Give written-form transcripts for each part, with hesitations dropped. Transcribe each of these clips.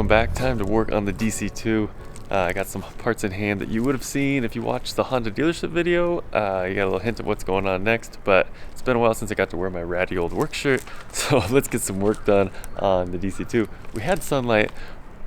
welcome back. Time to work on the DC2. I got some parts in hand that you would have seen if you watched the Honda dealership video. You got a little hint of what's going on next, but it's been a while since I got to wear my ratty old work shirt, so let's get some work done on the DC2. We had sunlight,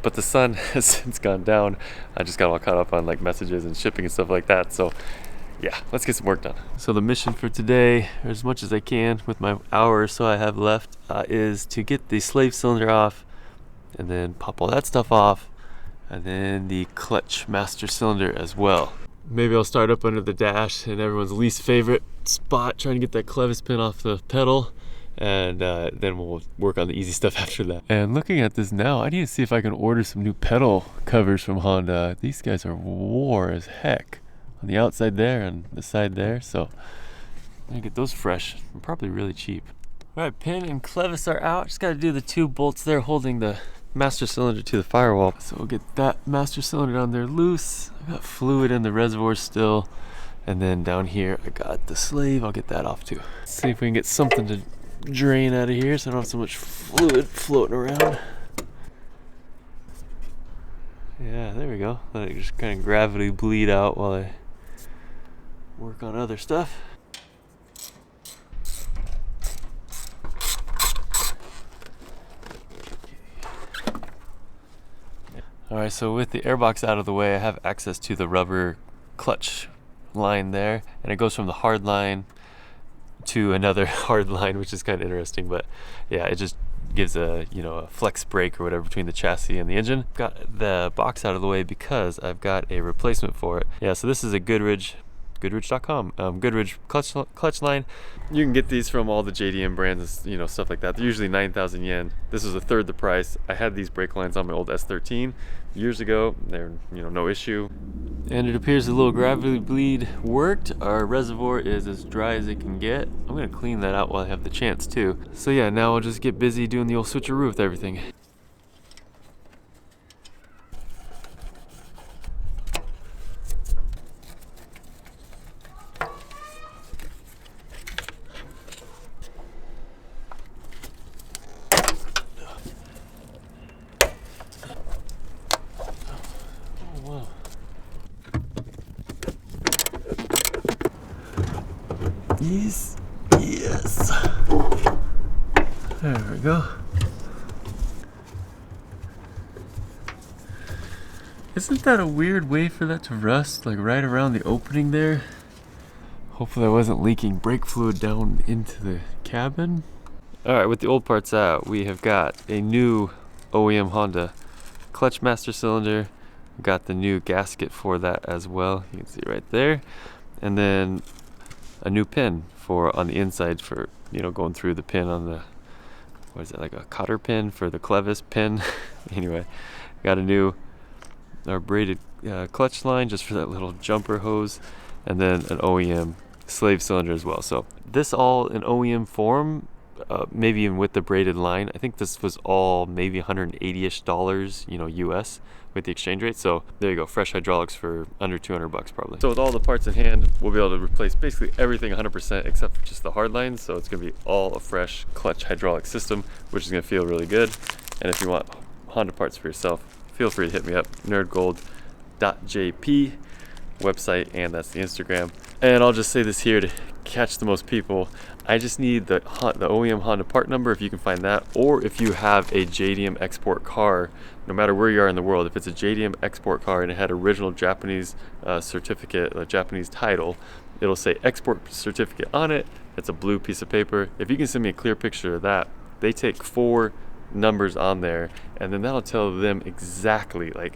but the sun has since gone down. I just got all caught up on like messages and shipping and stuff like that, so yeah, let's get some work done. So the mission for today, or as much as I can with my hour or so I have left, is to get the slave cylinder off and then pop all that stuff off, and then the clutch master cylinder as well. Maybe I'll start up under the dash and everyone's least favorite spot, trying to get that clevis pin off the pedal, and then we'll work on the easy stuff after that. And looking at this now, I need to see if I can order some new pedal covers from Honda. These guys are war as heck on the outside there and the side there, so I'm gonna get those fresh and probably really cheap. All right, pin and clevis are out. Just gotta do the two bolts there holding the master cylinder to the firewall. So we'll get that master cylinder down there loose. I got fluid in the reservoir still. And then down here, I got the slave. I'll get that off too. Let's see if we can get something to drain out of here so I don't have so much fluid floating around. Yeah, there we go. Let it just kind of gravity bleed out while I work on other stuff. Alright, so with the airbox out of the way, I have access to the rubber clutch line there, and it goes from the hard line to another hard line, which is kind of interesting, but yeah, it just gives a, you know, a flex brake or whatever between the chassis and the engine. Got the box out of the way because I've got a replacement for it. Yeah, so this is a Goodridge.com, Goodridge clutch line. You can get these from all the JDM brands, you know, stuff like that. They're usually 9,000 yen. This is a third the price. I had these brake lines on my old S13 years ago. They're, you know, no issue. And it appears the little gravity bleed worked. Our reservoir is as dry as it can get. I'm gonna clean that out while I have the chance too. So yeah, now I'll just get busy doing the old switcheroo with everything. Yes, yes. There we go. Isn't that a weird way for that to rust, like right around the opening there? Hopefully I wasn't leaking brake fluid down into the cabin. Alright, with the old parts out, we have got a new OEM Honda clutch master cylinder. We've got the new gasket for that as well. You can see right there. And then a new pin for on the inside for, you know, going through the pin on the, what is it, like a cotter pin for the clevis pin. Anyway, got a new braided clutch line just for that little jumper hose, and then an OEM slave cylinder as well. So this all in OEM form, maybe even with the braided line. I think this was all maybe $180-ish, you know, US with the exchange rate. So there you go, fresh hydraulics for under 200 bucks probably. So with all the parts in hand, we'll be able to replace basically everything 100% except for just the hard lines. So it's gonna be all a fresh clutch hydraulic system, which is gonna feel really good. And if you want Honda parts for yourself, feel free to hit me up, nerdgold.jp website, and that's the Instagram. And I'll just say this here to catch the most people. I just need the OEM Honda part number, if you can find that, or if you have a JDM export car, no matter where you are in the world, if it's a JDM export car and it had original Japanese certificate, a Japanese title, it'll say export certificate on it. It's a blue piece of paper. If you can send me a clear picture of that, they take 4 numbers on there, and then that'll tell them exactly, like,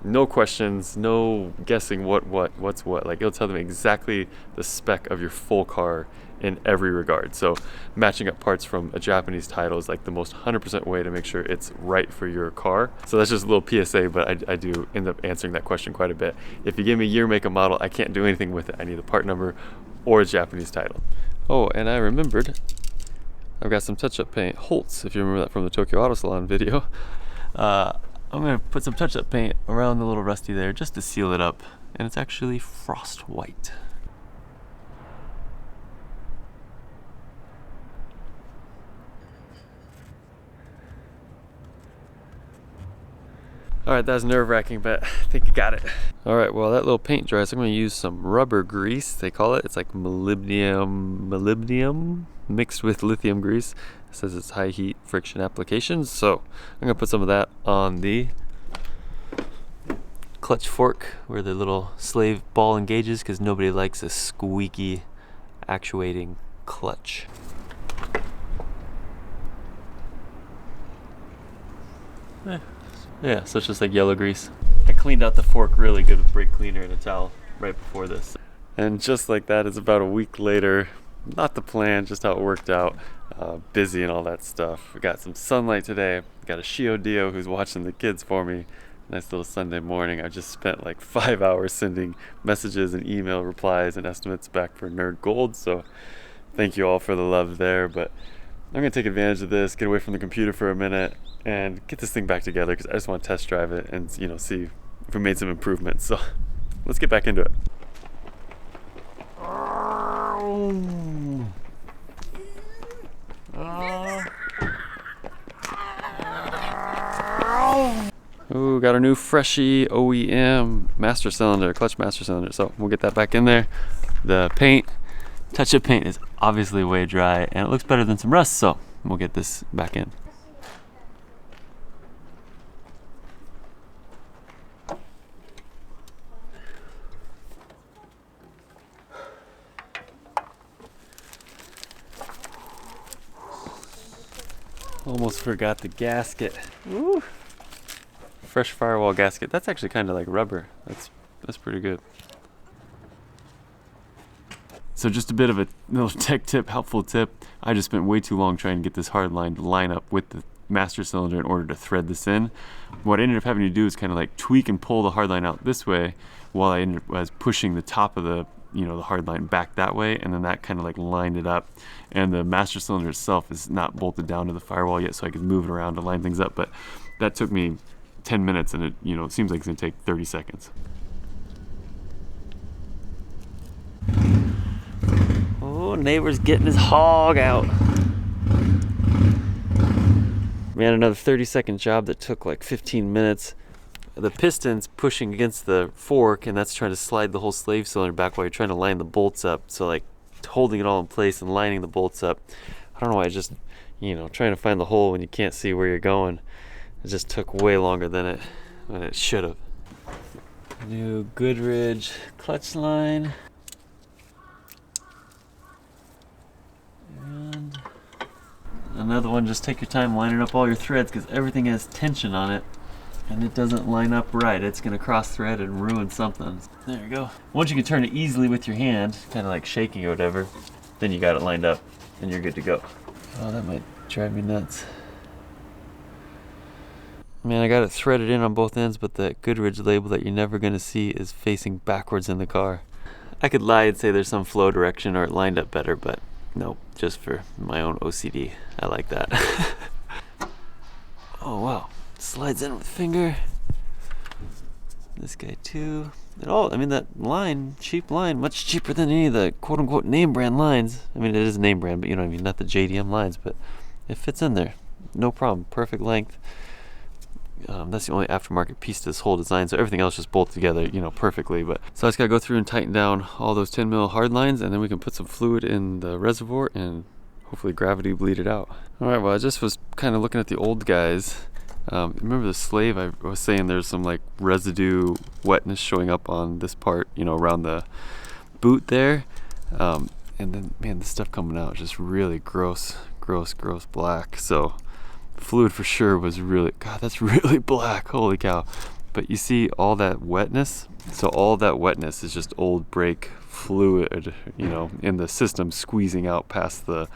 no questions, no guessing what's what. Like, it'll tell them exactly the spec of your full car in every regard. So matching up parts from a Japanese title is like the most 100% way to make sure it's right for your car. So that's just a little PSA, but I do end up answering that question quite a bit. If you give me year, make, and model, I can't do anything with it. I need a part number or a Japanese title. Oh, and I remembered, I've got some touch-up paint, Holtz, if you remember that from the Tokyo Auto Salon video. I'm gonna put some touch-up paint around the little rusty there just to seal it up, and it's actually frost white. All right, that was nerve-wracking, but I think you got it. All right, well, that little paint dries. I'm gonna use some rubber grease, they call it. It's like molybdenum mixed with lithium grease. It says it's high heat friction applications. So I'm gonna put some of that on the clutch fork where the little slave ball engages, because nobody likes a squeaky actuating clutch. Yeah, so it's just like yellow grease. I cleaned out the fork really good with brake cleaner and a towel right before this. And just like that, it's about a week later. Not the plan, just how it worked out. Busy and all that stuff. We got some sunlight today. Got a Shio Dio who's watching the kids for me. Nice little Sunday morning. I just spent like 5 hours sending messages and email replies and estimates back for Nerd Gold. So thank you all for the love there. But I'm gonna take advantage of this, get away from the computer for a minute, and get this thing back together because I just want to test drive it and, you know, see if we made some improvements. So let's get back into it. Ooh, got our new Freshie OEM master cylinder, clutch master cylinder. So we'll get that back in there. The paint, touch-up paint is obviously way dry and it looks better than some rust, so we'll get this back in. Almost forgot the gasket. Woo. Fresh firewall gasket. That's actually kind of like rubber. That's pretty good. So just a bit of a little tech tip, helpful tip. I just spent way too long trying to get this hard line to line up with the master cylinder in order to thread this in. What I ended up having to do is kind of like tweak and pull the hard line out this way while I was pushing the top of the, you know, the hard line back that way, and then that kind of like lined it up. And the master cylinder itself is not bolted down to the firewall yet, so I could move it around to line things up. But that took me 10 minutes, and it, you know, it seems like it's gonna take 30 seconds. Oh, neighbor's getting his hog out. Man, another 30-second job that took like 15 minutes. The piston's pushing against the fork, and that's trying to slide the whole slave cylinder back while you're trying to line the bolts up. So like holding it all in place and lining the bolts up. I don't know why, I just, you know, trying to find the hole when you can't see where you're going. It just took way longer than it should have. New Goodridge clutch line. And another one, just take your time lining up all your threads because everything has tension on it and it doesn't line up right. It's gonna cross thread and ruin something. There you go. Once you can turn it easily with your hand, kind of like shaking or whatever, then you got it lined up and you're good to go. Oh, that might drive me nuts. Man, I got it threaded in on both ends, but the Goodridge label that you're never gonna see is facing backwards in the car. I could lie and say there's some flow direction or it lined up better, but nope, just for my own OCD. I like that. Oh wow, slides in with finger. This guy too. And oh, I mean that line, cheap line, much cheaper than any of the quote unquote name brand lines. I mean, it is a name brand, but you know what I mean, not the JDM lines, but it fits in there. No problem, perfect length. That's the only aftermarket piece to this whole design, so everything else just bolts together, you know, perfectly. But so I just gotta go through and tighten down all those 10 mil hard lines, and then we can put some fluid in the reservoir and hopefully gravity bleed it out. All right, well, I just was kind of looking at the old guys. Remember the slave? I was saying there's some like residue wetness showing up on this part, you know, around the boot there. And then, man, this stuff coming out is just really gross black. So fluid for sure was really, God, that's really black, holy cow. But you see all that wetness? So all that wetness is just old brake fluid, you know, in the system squeezing out past the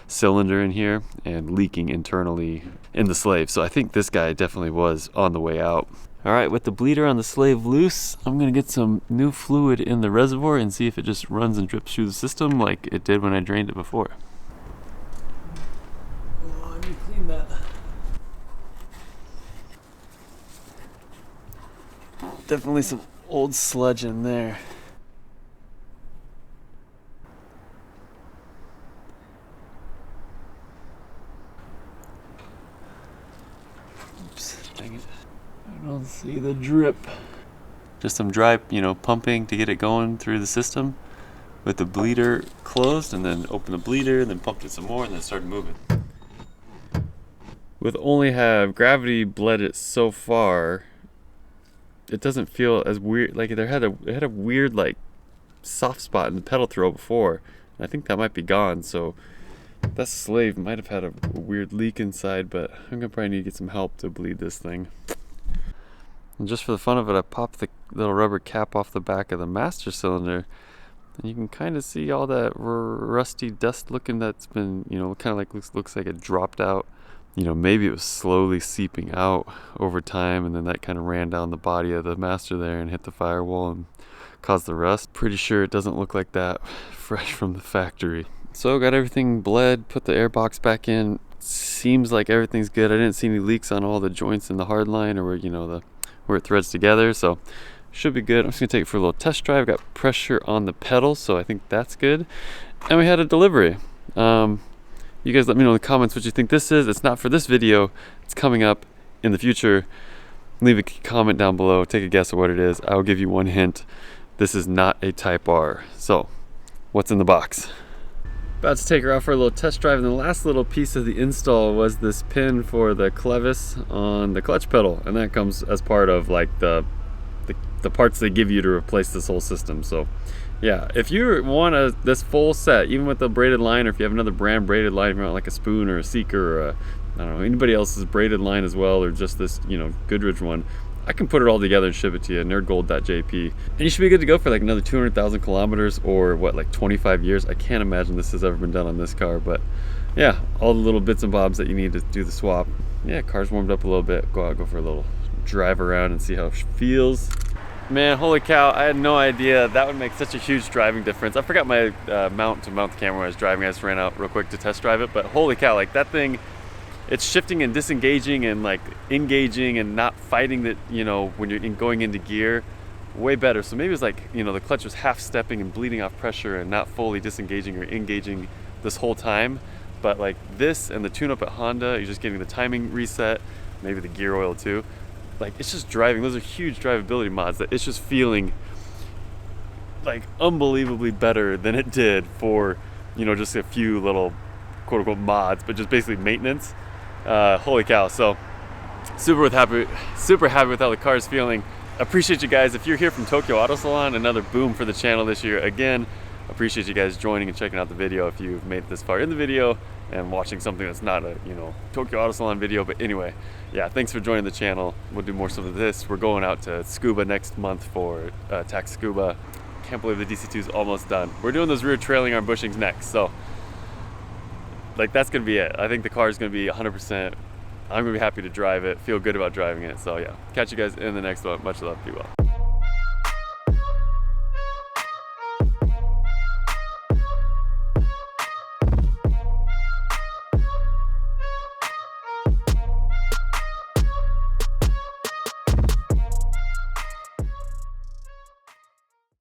cylinder in here and leaking internally in the slave. So I think this guy definitely was on the way out. All right, with the bleeder on the slave loose, I'm gonna get some new fluid in the reservoir and see if it just runs and drips through the system like it did when I drained it before. Oh, let me clean that. Definitely some old sludge in there. Oops, dang it. I don't know, See the drip. Just some dry, pumping to get it going through the system with the bleeder closed, and then open the bleeder, and then pumped it some more, and then started moving. With only have gravity bled it so far, it doesn't feel as weird. Like it had a weird like soft spot in the pedal throw before. And I think that might be gone. So that slave might have had a weird leak inside, but I'm gonna probably need to get some help to bleed this thing. And just for the fun of it, I popped the little rubber cap off the back of the master cylinder, and you can kind of see all that rusty dust looking that's been, kind of like looks like it dropped out. Maybe it was slowly seeping out over time, and then that kind of ran down the body of the master there and hit the firewall and caused the rust. Pretty sure it doesn't look like that fresh from the factory. So got everything bled, put the air box back in. Seems like everything's good. I didn't see any leaks on all the joints in the hard line or where it threads together, so should be good. I'm just gonna take it for a little test drive. Got pressure on the pedal, so I think that's good. And we had a delivery. You guys let me know in the comments what you think this is. It's not for this video, it's coming up in the future. Leave a comment down below, take a guess at what it is. I'll give you one hint. This is not a Type R. So, what's in the box? About to take her out for a little test drive, and the last little piece of the install was this pin for the clevis on the clutch pedal, and that comes as part of like the parts they give you to replace this whole system. So yeah, if you want this full set, even with the braided line, or if you have another brand braided line, if you want like a Spoon or a Seeker or I don't know, anybody else's braided line as well, or just this Goodrich one, I can put it all together and ship it to you, nerdgold.jp. And you should be good to go for like another 200,000 kilometers or what, like 25 years. I can't imagine this has ever been done on this car, but yeah, all the little bits and bobs that you need to do the swap. Yeah, car's warmed up a little bit. Go for a little drive around and see how it feels. Man, holy cow, I had no idea that would make such a huge driving difference. I forgot my mount to mount the camera when I was driving. I just ran out real quick to test drive it, but holy cow, like that thing, it's shifting and disengaging and like engaging and not fighting that, when you're going into gear, way better. So maybe it's like, the clutch was half stepping and bleeding off pressure and not fully disengaging or engaging this whole time. But like this and the tune-up at Honda, you're just getting the timing reset, maybe the gear oil too. Like it's just driving. Those are huge drivability mods that it's just feeling like unbelievably better than it did for, just a few little quote unquote mods, but just basically maintenance. Holy cow. So super happy with how the car is feeling. Appreciate you guys. If you're here from Tokyo Auto Salon, another boom for the channel this year. Again, appreciate you guys joining and checking out the video if you've made it this far in the video and watching something that's not a Tokyo Auto Salon video. But anyway, yeah, thanks for joining the channel. We'll do more stuff of this. We're going out to Scuba next month for Tax Scuba. Can't believe the DC2 is almost done. We're doing those rear trailing arm bushings next, so like that's gonna be it. I think the car is gonna be 100%. I'm gonna be happy to drive it, feel good about driving it. So yeah, catch you guys in the next one. Much love, be well.